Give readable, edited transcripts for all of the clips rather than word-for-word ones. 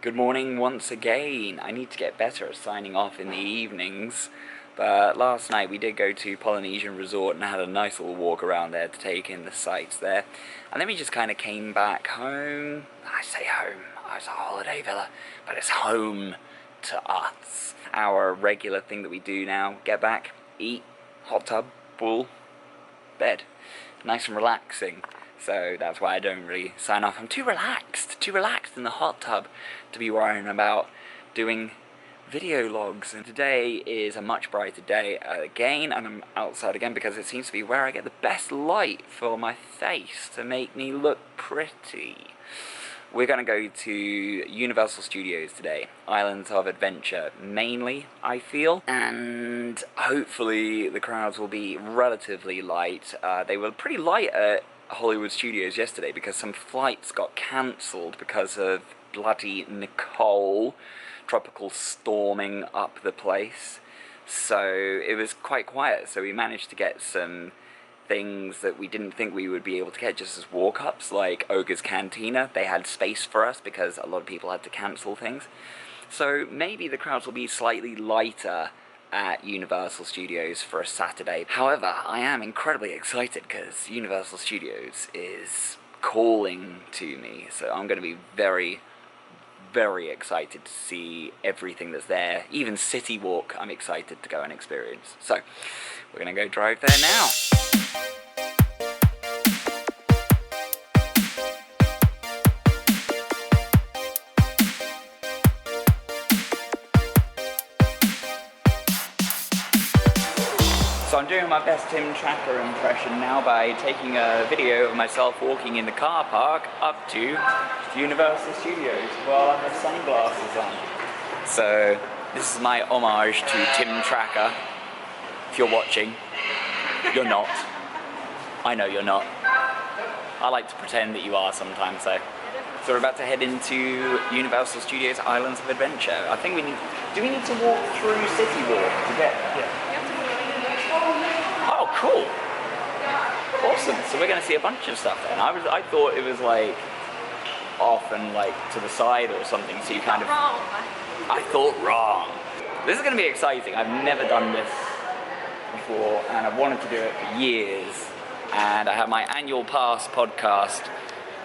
Good morning once again. I need to get better at signing off in the evenings, but last night we did go to Polynesian Resort and had a nice little walk around there to take in the sights there. And then we just kind of came back home. I say home, it's a holiday villa, but it's home to us. Our regular thing that we do now, get back, eat, hot tub, pool, bed. Nice and relaxing. So that's why I don't really sign off. I'm too relaxed in the hot tub to be worrying about doing video logs. And today is a much brighter day again, and I'm outside again because it seems to be where I get the best light for my face to make me look pretty. We're going to go to Universal Studios today, Islands of Adventure mainly, I feel, and hopefully the crowds will be relatively light. They were pretty light at Hollywood Studios yesterday because some flights got cancelled because of bloody Nicole, tropical storming up the place. So it was quite quiet, so we managed to get some things that we didn't think we would be able to get just as walk-ups, like Ogre's Cantina. They had space for us because a lot of people had to cancel things. So maybe the crowds will be slightly lighter at Universal Studios for a Saturday. However, I am incredibly excited because Universal Studios is calling to me, so I'm going to be very, very excited to see everything that's there. Even City Walk, I'm excited to go and experience. So, we're going to go drive there now. So I'm doing my best Tim Tracker impression now by taking a video of myself walking in the car park up to Universal Studios while I have sunglasses on. So this is my homage to Tim Tracker. If you're watching, you're not. I know you're not. I like to pretend that you are sometimes though. So we're about to head into Universal Studios Islands of Adventure. I think do we need to walk through City Walk to get there? Yeah. Oh, cool. Awesome. So we're going to see a bunch of stuff then. I thought it was like off and like to the side or something, so you kind of... Wrong. I thought wrong. This is going to be exciting. I've never done this before and I've wanted to do it for years. And I have my annual pass podcast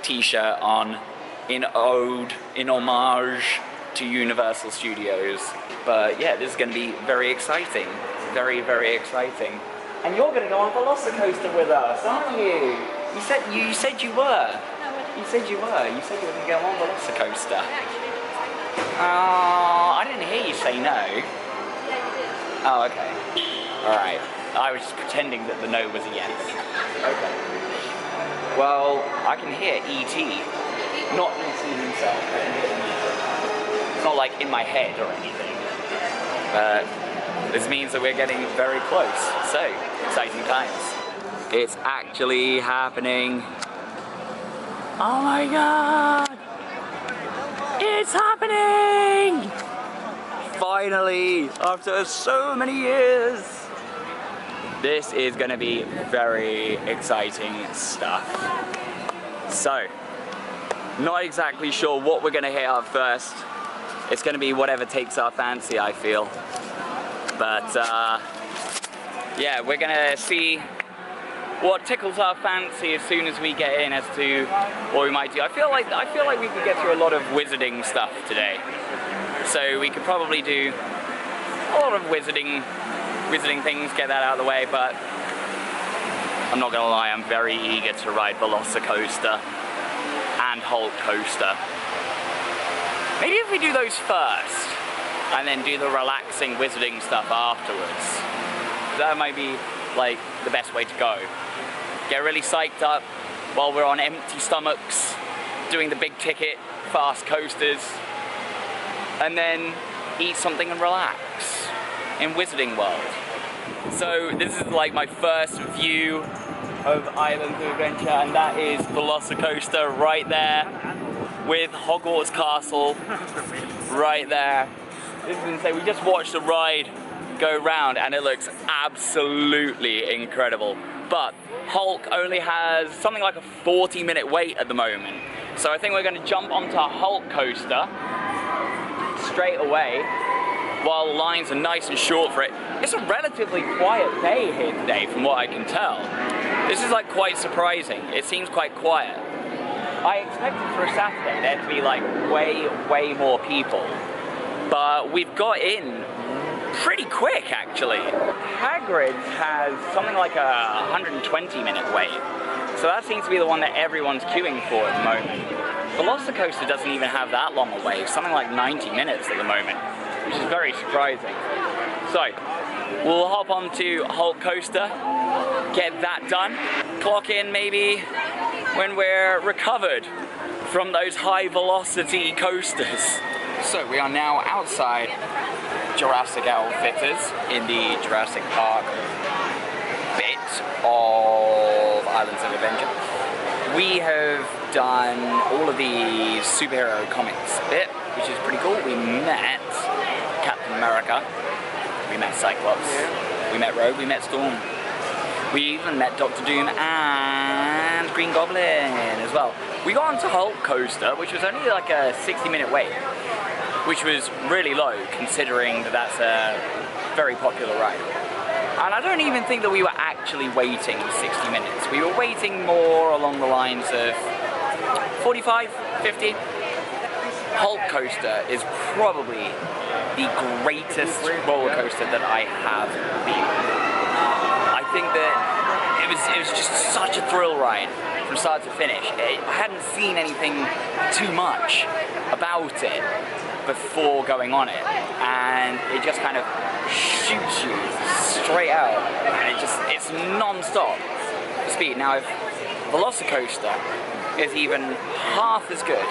t-shirt on in homage to Universal Studios. But yeah, this is going to be very exciting. Very, very exciting. And you're going to go on Velocicoaster with us, aren't you? You said you were. No, you said you were. You said you were going to go on Velocicoaster. I didn't hear you say no. Yeah, you did. Oh, okay. Alright. I was just pretending that the no was a yes. Okay. Well, I can hear E.T. Not E.T. himself. I can hear E.T. It's not like in my head or anything. But this means that we're getting very close. So, exciting times. It's actually happening. Oh my god! It's happening! Finally, after so many years. This is going to be very exciting stuff. So, not exactly sure what we're going to hit up first. It's going to be whatever takes our fancy, I feel. But yeah, we're gonna see what tickles our fancy as soon as we get in as to what we might do. I feel like we could get through a lot of wizarding stuff today. So we could probably do a lot of wizarding things, get that out of the way, but I'm not gonna lie, I'm very eager to ride Velocicoaster and Hulk Coaster. Maybe if we do those first, and then do the relaxing wizarding stuff afterwards. That might be like the best way to go. Get really psyched up while we're on empty stomachs, doing the big ticket fast coasters, and then eat something and relax in Wizarding World. So this is like my first view of Islands of Adventure, and that is Velocicoaster right there with Hogwarts Castle right there. This is insane. We just watched a ride go round and it looks absolutely incredible. But Hulk only has something like a 40-minute wait at the moment. So I think we're going to jump onto Hulk Coaster straight away, while the lines are nice and short for it. It's a relatively quiet day here today, from what I can tell. This is like quite surprising. It seems quite quiet. I expected for a Saturday there to be like way more people, but we've got in pretty quick actually. Hagrid's has something like a 120-minute wait, so that seems to be the one that everyone's queuing for at the moment. Velocicoaster doesn't even have that long a wait, something like 90 minutes at the moment, which is very surprising. So, we'll hop onto Hulk Coaster, get that done, clock in maybe when we're recovered from those high velocity coasters. So we are now outside Jurassic Outfitters in the Jurassic Park bit of Islands of Adventure. We have done all of the superhero comics bit, which is pretty cool. We met Captain America, we met Cyclops, we met Rogue, we met Storm. We even met Dr. Doom and Green Goblin as well. We got onto Hulk Coaster, which was only like a 60-minute wait, which was really low considering that that's a very popular ride. And I don't even think that we were actually waiting 60 minutes. We were waiting more along the lines of 45, 50. Hulk Coaster is probably the greatest roller coaster that I have been. I think that it was just such a thrill ride from start to finish. I hadn't seen anything too much about it before going on it, and it just kind of shoots you straight out, and it's non-stop speed. Now if Velocicoaster is even half as good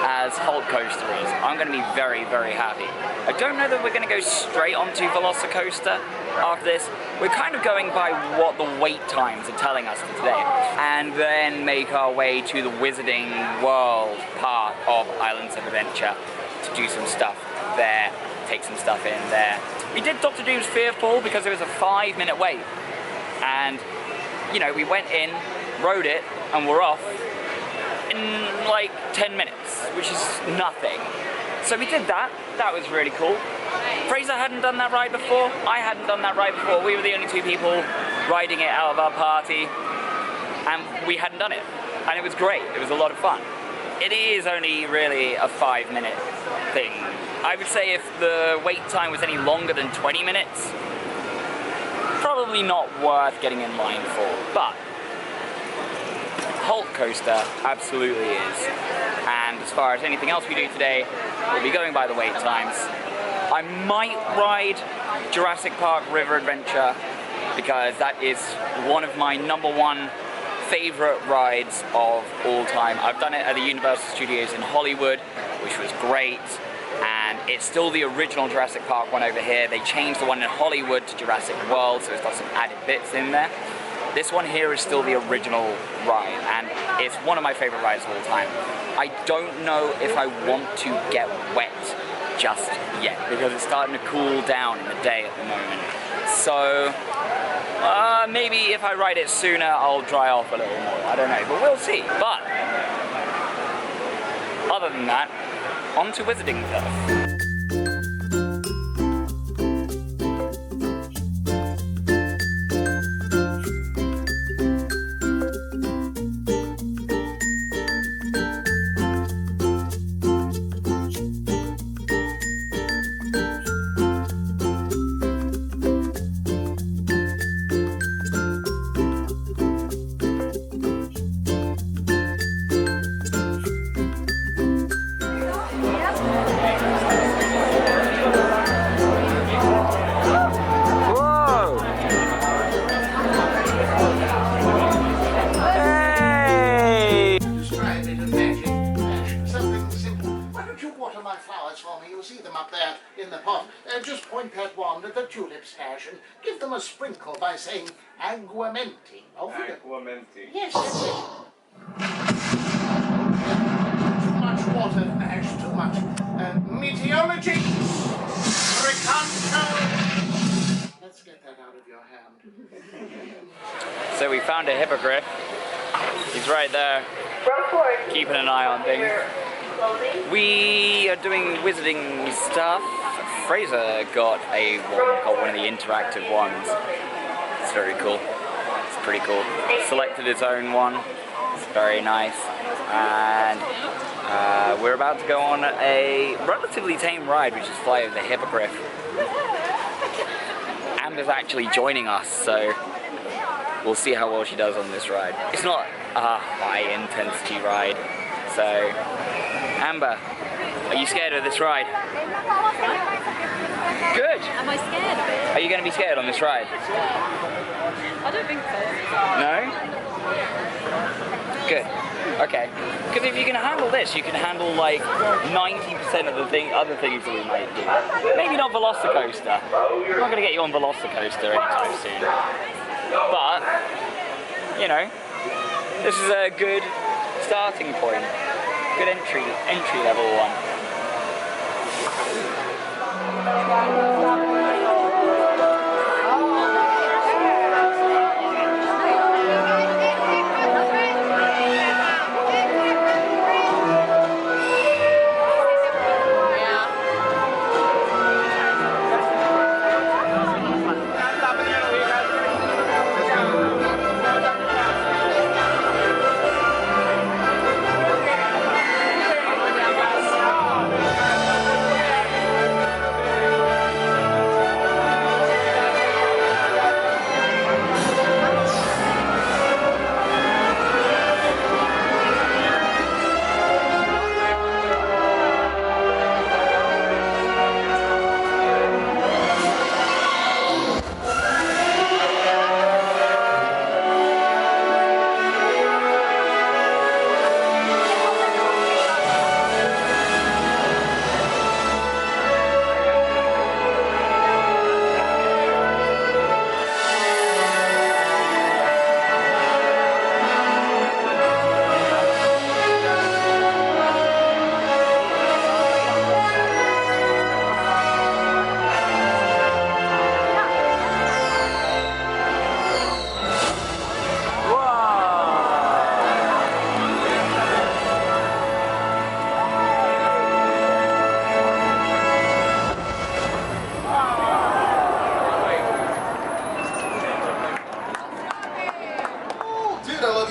as Hulk Coaster is, I'm going to be very happy. I don't know that we're going to go straight onto Velocicoaster after this. We're kind of going by what the wait times are telling us for today, and then make our way to the Wizarding World part of Islands of Adventure to do some stuff there, take some stuff in there. We did Dr. Doom's Fearfall because it was a 5-minute wait, and you know, we went in, rode it, and we're off in like 10 minutes, which is nothing. So we did that. That was really cool. Fraser hadn't done that ride before. I hadn't done that ride before. We were the only two people riding it out of our party, and we hadn't done it. And it was great. It was a lot of fun. It is only really a 5-minute thing. I would say if the wait time was any longer than 20 minutes, probably not worth getting in line for. But Hulk Coaster absolutely is. And as far as anything else we do today, we'll be going by the wait times. I might ride Jurassic Park River Adventure because that is one of my #1 favorite rides of all time. I've done it at the Universal Studios in Hollywood, which was great, and it's still the original Jurassic Park one over here. They changed the one in Hollywood to Jurassic World, so it's got some added bits in there. This one here is still the original ride, and it's one of my favorite rides of all time. I don't know if I want to get wet just yet, because it's starting to cool down in the day at the moment. So, maybe if I ride it sooner, I'll dry off a little more. I don't know, but we'll see. But, other than that, on to Wizarding Turf. Just point that wand at the tulips, Ash, and give them a sprinkle by saying aguamenti. Aguamenti. Yes, that's it. Too much water, Ash, too much. Meteorology! Recanto! Let's get that out of your hand. So we found a hippogriff. He's right there, keeping an eye on things. We are doing wizarding stuff. Fraser got one of the interactive ones. It's very cool. It's pretty cool. Selected his own one. It's very nice. And we're about to go on a relatively tame ride, which is Flight of the Hippogriff. Amber's actually joining us, so we'll see how well she does on this ride. It's not a high-intensity ride, so... Amber, are you scared of this ride? Good! Am I scared of it? Are you going to be scared on this ride? I don't think so. No? Good. Okay. Because if you can handle this, you can handle like 90% of the other things that we might do. Maybe not Velocicoaster. I'm not going to get you on Velocicoaster anytime soon. But, you know, this is a good starting point. Good entry level one.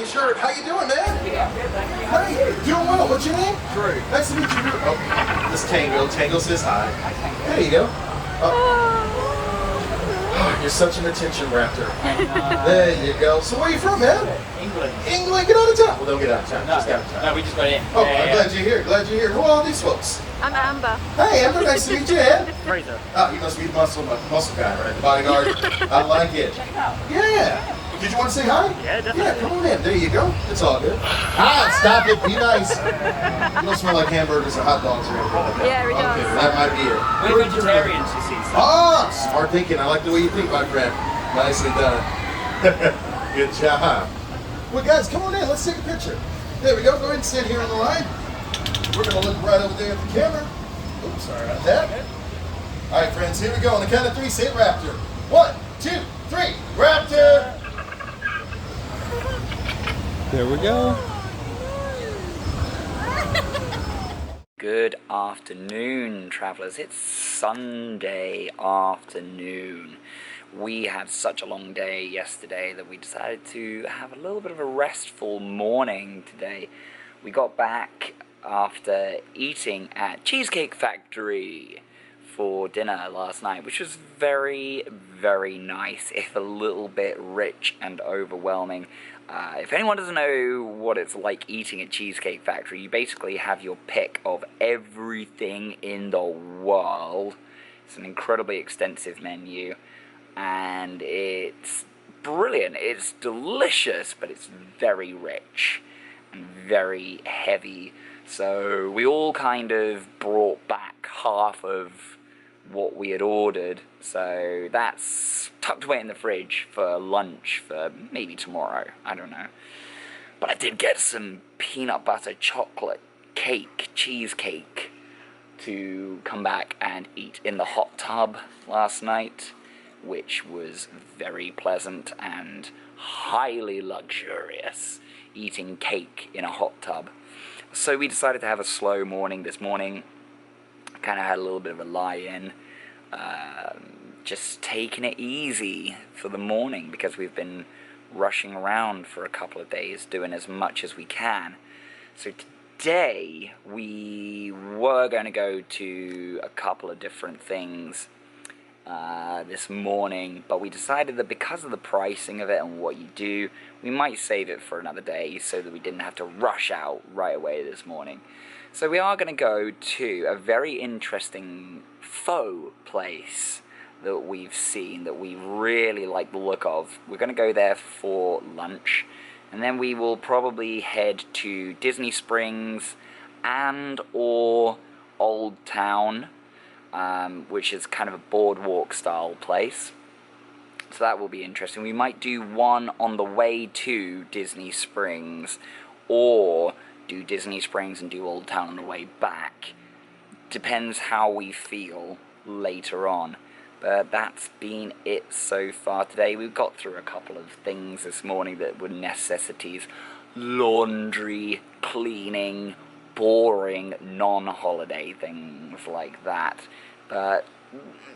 Shirt. How you doing, man? Hey, doing well. What's your name? Drew. Nice to meet you, Drew. Oh, this Tango. Tango says hi. There you go. Oh, you're such an attention raptor. There you go. So where are you from, man? England. England? Get out of town. Well, don't get out of town. No, just out of town. no, we just got in. Oh, I'm glad you're here. Glad you're here. Who are all these folks? I'm Amber. Hey, Amber. Nice to meet you, Ed. Fraser. Oh, you must be the muscle guy, right? The bodyguard. I like it. Check it out. Yeah. Did you want to say hi? Yeah, definitely. Yeah, come on in. There you go. It's all good. Ah, stop it. Be nice. You don't smell like hamburgers or hot dogs or anything like that. Yeah, it does. Okay, that might be it. We're vegetarians, you see. So. Ah, smart thinking. I like the way you think, my friend. Nicely done. Good job. Well, guys, come on in. Let's take a picture. There we go. Go ahead and stand here on the line. We're going to look right over there at the camera. Oops, sorry about that. All right, friends, here we go. On the count of three, say Raptor. 1, 2, 3. Raptor! There we go. Good afternoon, travellers. It's Sunday afternoon. We had such a long day yesterday that we decided to have a little bit of a restful morning today. We got back after eating at Cheesecake Factory for dinner last night, which was very, very nice, if a little bit rich and overwhelming. If anyone doesn't know what it's like eating at Cheesecake Factory, you basically have your pick of everything in the world. It's an incredibly extensive menu, and it's brilliant. It's delicious, but it's very rich and very heavy. So we all kind of brought back half of what we had ordered, so that's tucked away in the fridge for lunch for maybe tomorrow, I don't know. But I did get some peanut butter chocolate cake, cheesecake, to come back and eat in the hot tub last night, which was very pleasant and highly luxurious, eating cake in a hot tub. So we decided to have a slow morning this morning. kind of had a little bit of a lie-in. Just taking it easy for the morning because we've been rushing around for a couple of days doing as much as we can. So today we were going to go to a couple of different things this morning, but we decided that because of the pricing of it and what you do, we might save it for another day so that we didn't have to rush out right away this morning. So we are going to go to a very interesting faux place that we've seen that we really like the look of. We're going to go there for lunch, and then we will probably head to Disney Springs and or Old Town, which is kind of a boardwalk style place. So that will be interesting. We might do one on the way to Disney Springs, or do Disney Springs and do Old Town on the way back. Depends how we feel later on. But that's been it so far today. We've got through a couple of things this morning that were necessities. Laundry, cleaning, boring, non-holiday things like that. But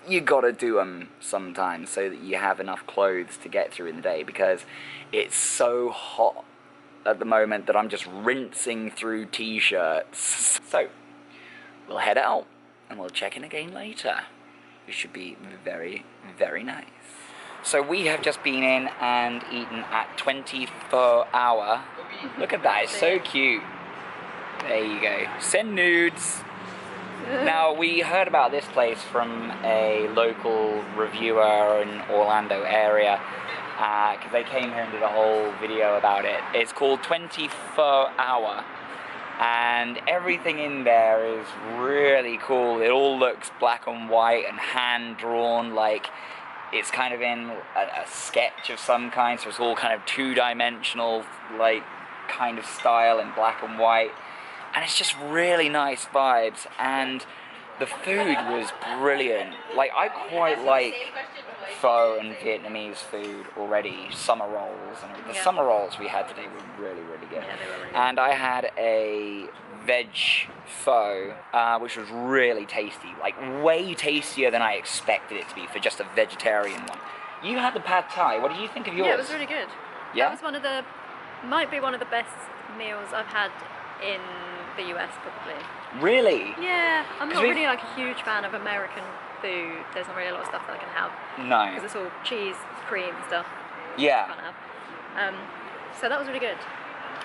you gotta do them sometimes so that you have enough clothes to get through in the day, because it's so hot at the moment that I'm just rinsing through t-shirts. So we'll head out and we'll check in again later. It should be very, very nice. So we have just been in and eaten at 24 Hour. Look at that, it's so cute. There you go. Send nudes. Now, we heard about this place from a local reviewer in Orlando area, because they came here and did a whole video about it. It's called 24 Hour. And everything in there is really cool. It all looks black and white and hand-drawn, like it's kind of in a sketch of some kind, so it's all kind of two-dimensional, like, kind of style in black and white. And it's just really nice vibes, and the food was brilliant. Like, I quite like pho and Vietnamese food already, summer rolls, and the summer rolls we had today were really, really good. Yeah, they were really good. And I had a veg pho, which was really tasty, like way tastier than I expected it to be for just a vegetarian one. You had the pad thai. What did you think of yours? Yeah, it was really good. Yeah? That was might be one of the best meals I've had in the US, probably. Really? Yeah, I'm not we- really like a huge fan of American food. There's not really a lot of stuff that I can have. No. Because it's all cheese, cream stuff. Yeah. I can't have. So that was really good.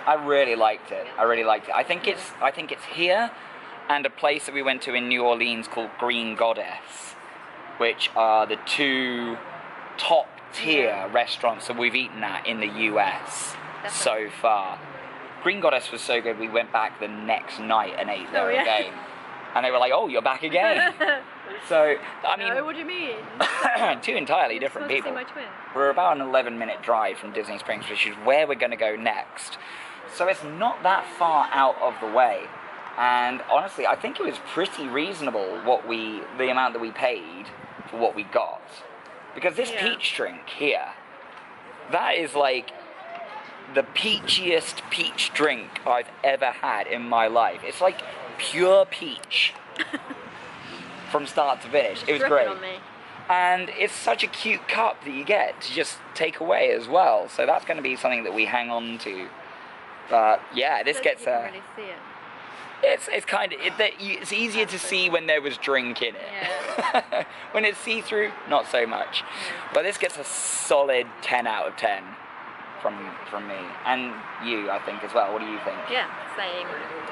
I really liked it. I really liked it. I think it's here and a place that we went to in New Orleans called Green Goddess, which are the two top tier restaurants that we've eaten at in the US so far. Green Goddess was so good we went back the next night and ate there again. And they were like, "Oh, you're back again." So, I mean, No, what do you mean? two entirely different I'm supposed to people. see my twin. We're about an 11-minute drive from Disney Springs, which is where we're going to go next. So it's not that far out of the way. And honestly, I think it was pretty reasonable the amount that we paid for what we got. Because this peach drink here, that is like the peachiest peach drink I've ever had in my life. It's like pure peach from start to finish. It was great. On me. And it's such a cute cup that you get to just take away as well. So that's going to be something that we hang on to. But yeah, this gets You can really see it. it's kind of it's easier to see when there was drink in it. Yeah. When it's see-through, not so much. But this gets a solid 10 out of 10 from me and you, I think, as well. What do you think? Yeah, same.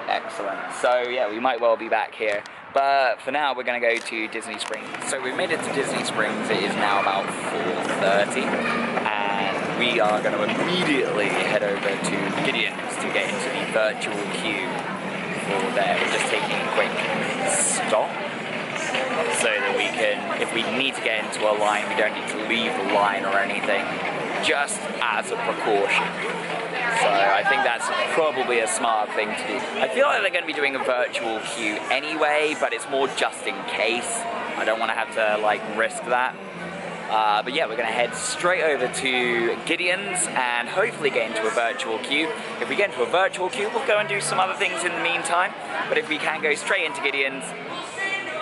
Excellent. So yeah, we might well be back here. But for now, we're going to go to Disney Springs. So we've made it to Disney Springs. It is now about 4:30, and we are going to immediately head over to Gideon's to get into the virtual queue for there. We're just taking a quick stop so that we can, if we need to get into a line, we don't need to leave the line or anything, just as a precaution. So I think that's probably a smart thing to do. I feel like they're going to be doing a virtual queue anyway, but it's more just in case. I don't want to have to like risk that. But yeah, we're going to head straight over to Gideon's and hopefully get into a virtual queue. If we get into a virtual queue, we'll go and do some other things in the meantime. But if we can go straight into Gideon's,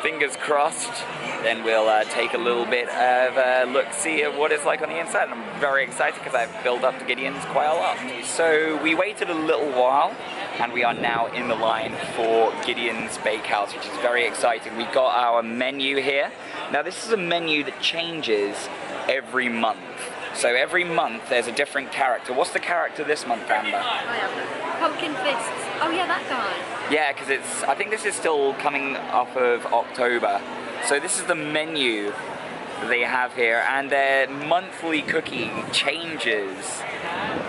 fingers crossed, then we'll take a little bit of a look-see at what it's like on the inside. And I'm very excited because I've built up to Gideon's quite a lot. So we waited a little while, and we are now in the line for Gideon's Bakehouse, which is very exciting. We got our menu here. Now this is a menu that changes every month. So every month there's a different character. What's the character this month, Amber? Pumpkin Fists. Oh yeah, that guy. Yeah, because I think this is still coming off of October. So this is the menu that they have here, and their monthly cookie changes,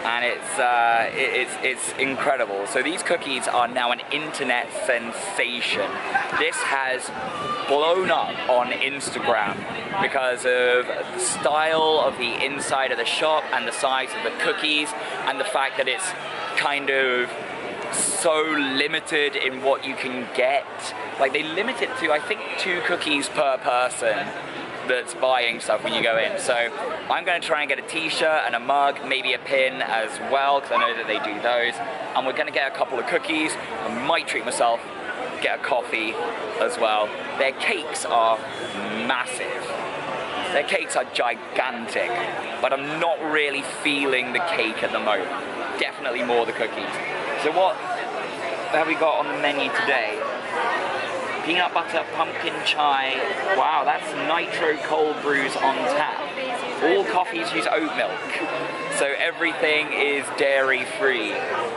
and it's incredible. So these cookies are now an internet sensation. This has blown up on Instagram because of the style of the inside of the shop and the size of the cookies and the fact that it's kind of so limited in what you can get. Like they limit it to, I think, 2 cookies per person that's buying stuff when you go in. So I'm going to try and get a t-shirt and a mug, maybe a pin as well, because I know that they do those. And we're going to get a couple of cookies. I might treat myself, get a coffee as well. Their cakes are massive. Their cakes are gigantic, but I'm not really feeling the cake at the moment. Definitely more the cookies. So what have we got on the menu today? Peanut butter pumpkin chai. Wow, that's nitro cold brews on tap. All coffees use oat milk. So everything is dairy free.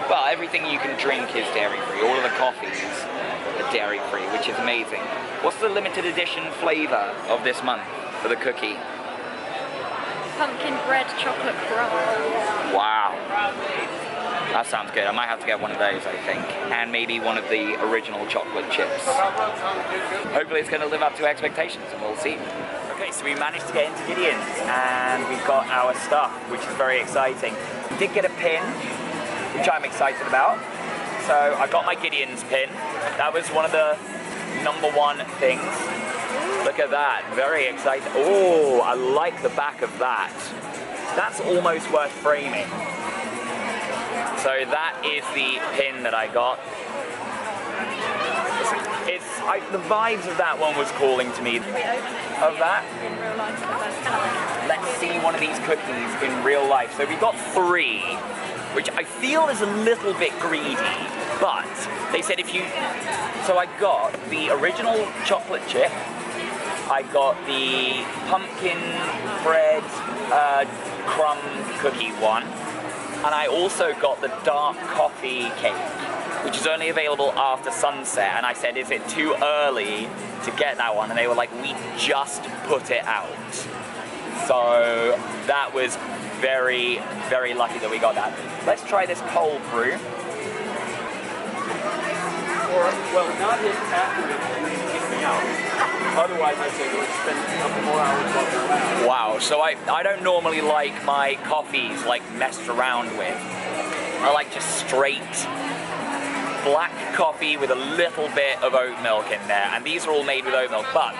Well, everything you can drink is dairy free. All of the coffees are dairy free, which is amazing. What's the limited edition flavor of this month for the cookie? Pumpkin bread chocolate crumble. Wow. That sounds good. I might have to get one of those, I think. And maybe one of the original chocolate chips. Hopefully it's going to live up to expectations, and we'll see. Okay, so we managed to get into Gideon's, and we've got our stuff, which is very exciting. We did get a pin, which I'm excited about. So I got my Gideon's pin. That was one of the #1 things. Look at that, very exciting. Oh, I like the back of that. That's almost worth framing. So that is the pin that I got. The vibes of that one was calling to me. Of that? In real life, Let's see one of these cookies in real life. So we got 3, which I feel is a little bit greedy, but they said if you... So I got the original chocolate chip, I got the pumpkin bread crumb cookie one, and I also got the dark coffee cake, which is only available after sunset. And I said, is it too early to get that one? And they were like, we just put it out. So that was very, very lucky that we got that. Let's try this cold brew. Well, not his after it kicked me out. Otherwise, I'd say go spend a couple more hours walking around. Wow, so I don't normally like my coffees like messed around with. I like just straight black coffee with a little bit of oat milk in there, and these are all made with oat milk, but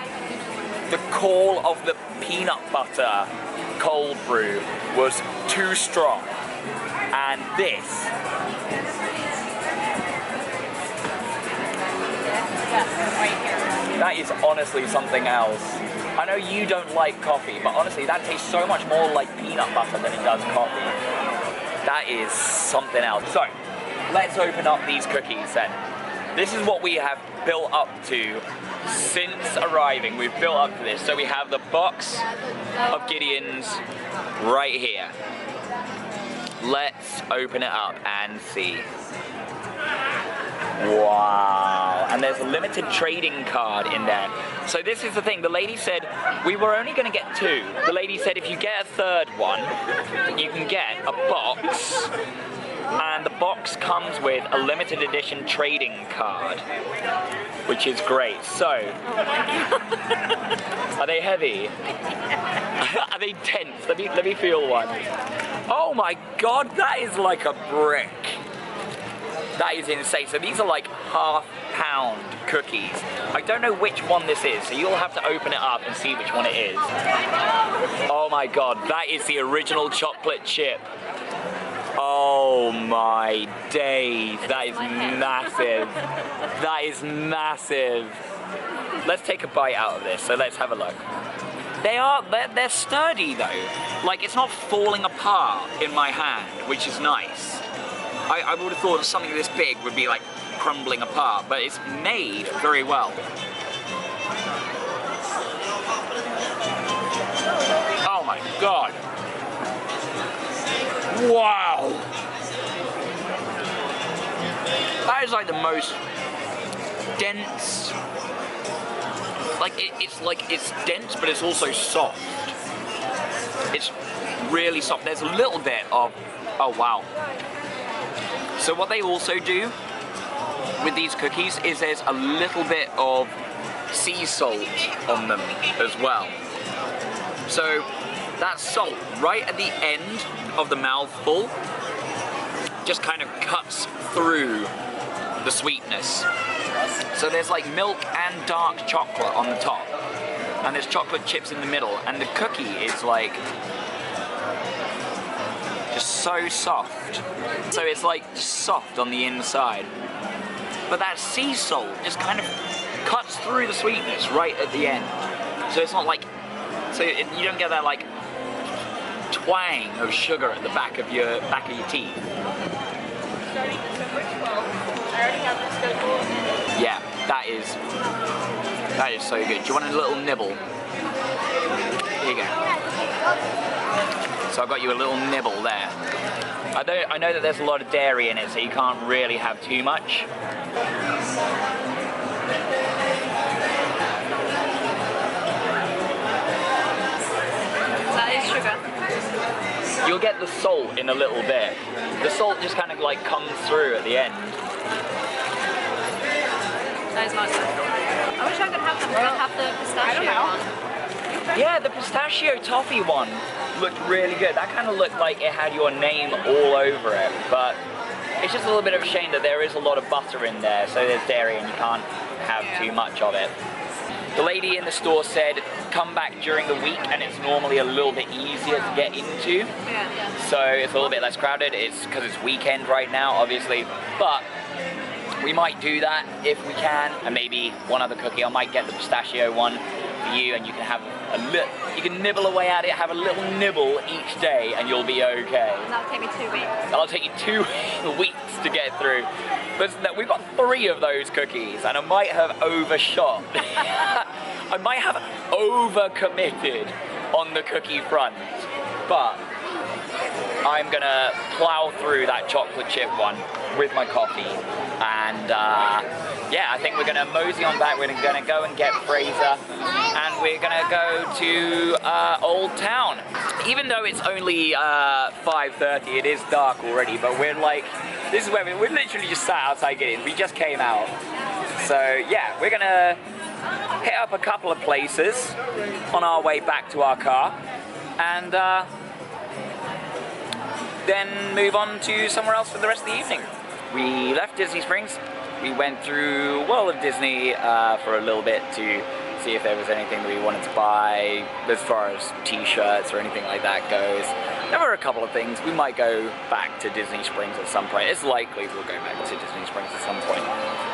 the call of the peanut butter cold brew was too strong, and this that is honestly something else. I know you don't like coffee, but honestly that tastes so much more like peanut butter than it does coffee. That is something else. So let's open up these cookies then. This is what we have built up to since arriving. We've built up to this. So we have the box of Gideon's right here. Let's open it up and see. Wow, and there's a limited trading card in there. So this is the thing, the lady said we were only going to get 2. The lady said if you get a 3rd one, you can get a box, and the box comes with a limited edition trading card, which is great. So, are they heavy? Are they dense? Let me feel one. Oh my god, that is like a brick. That is insane. So these are like half-pound cookies. I don't know which one this is, so you'll have to open it up and see which one it is. Oh my god, that is the original chocolate chip. Oh my days, that is massive. That is massive. let's take a bite out of this. So let's have a look. They're sturdy though. Like, it's not falling apart in my hand, which is nice. I would have thought something this big would be like crumbling apart, but it's made very well. Oh my god. Wow. That is like the most dense, like it's dense, but it's also soft. It's really soft. There's a little bit of, oh wow. So what they also do with these cookies is there's a little bit of sea salt on them as well. So that salt right at the end of the mouthful just kind of cuts through the sweetness. So there's like milk and dark chocolate on the top, and there's chocolate chips in the middle, and the cookie is like just so soft. So it's like just soft on the inside, but that sea salt just kind of cuts through the sweetness right at the end. So it's not like, you don't get that like twang of sugar at the back of your teeth. Yeah, that is so good. Do you want a little nibble? Here you go. So I've got you a little nibble there. I know that there's a lot of dairy in it, so you can't really have too much. That is sugar. You'll get the salt in a little bit. The salt just kind of like comes through at the end. That is nice. I wish I could have them. Could I have the pistachio one? Yeah, the pistachio toffee one looked really good. That kind of looked like it had your name all over it, but it's just a little bit of a shame that there is a lot of butter in there, so there's dairy and you can't have too much of it. The lady in the store said come back during the week and it's normally a little bit easier to get into. Yeah. So it's a little bit less crowded. It's because it's weekend right now, obviously, but we might do that if we can, and maybe one other cookie. I might get the pistachio one for you, and you can have you can nibble away at it, have a little nibble each day, and you'll be okay. And that'll take me 2 weeks. That'll take you 2 weeks to get through. But we've got 3 of those cookies, and I might have overshot. I might have overcommitted on the cookie front, but I'm gonna plow through that chocolate chip one with my coffee, and yeah, I think we're gonna mosey on back. We're gonna go and get Fraser, and we're gonna go to Old Town. Even though it's only 5:30, it is dark already, but we're like, this is where we're literally just sat outside getting. We just came out, so yeah, we're gonna hit up a couple of places on our way back to our car, and then move on to somewhere else for the rest of the evening. We left Disney Springs. We went through World of Disney for a little bit to see if there was anything that we wanted to buy as far as t-shirts or anything like that goes. There were a couple of things. We might go back to Disney Springs at some point. It's likely we'll go back to Disney Springs at some point.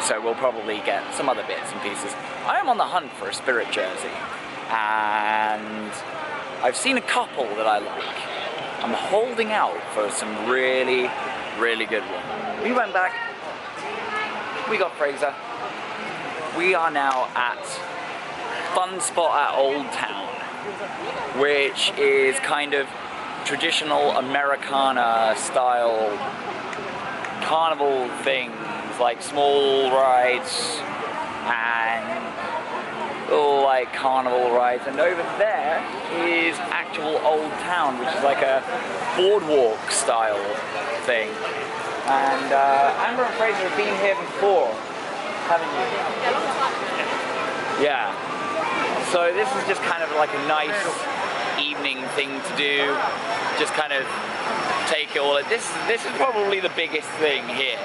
So we'll probably get some other bits and pieces. I am on the hunt for a Spirit jersey, and I've seen a couple that I like. I'm holding out for some really, really good ones. We went back, we got Fraser. We are now at Fun Spot at Old Town, which is kind of traditional Americana style carnival things, like small rides and little like carnival rides, and over there is actual Old Town, which is like a boardwalk style thing. And Amber and Fraser have been here before, haven't you? Yeah, long time. Yeah. So this is just kind of like a nice evening thing to do. Just kind of take it all. This is probably the biggest thing here.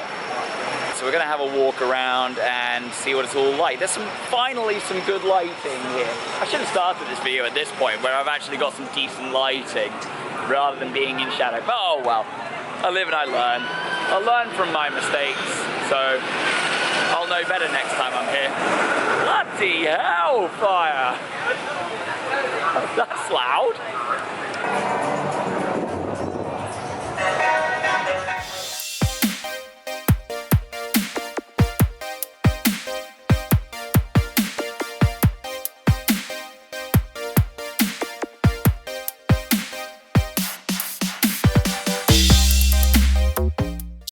So we're gonna have a walk around and see what it's all like. There's finally some good lighting here. I should have started this video at this point where I've actually got some decent lighting rather than being in shadow. But oh well, I live and I learn. I learn from my mistakes, so I'll know better next time I'm here. Bloody hell, fire! That's loud.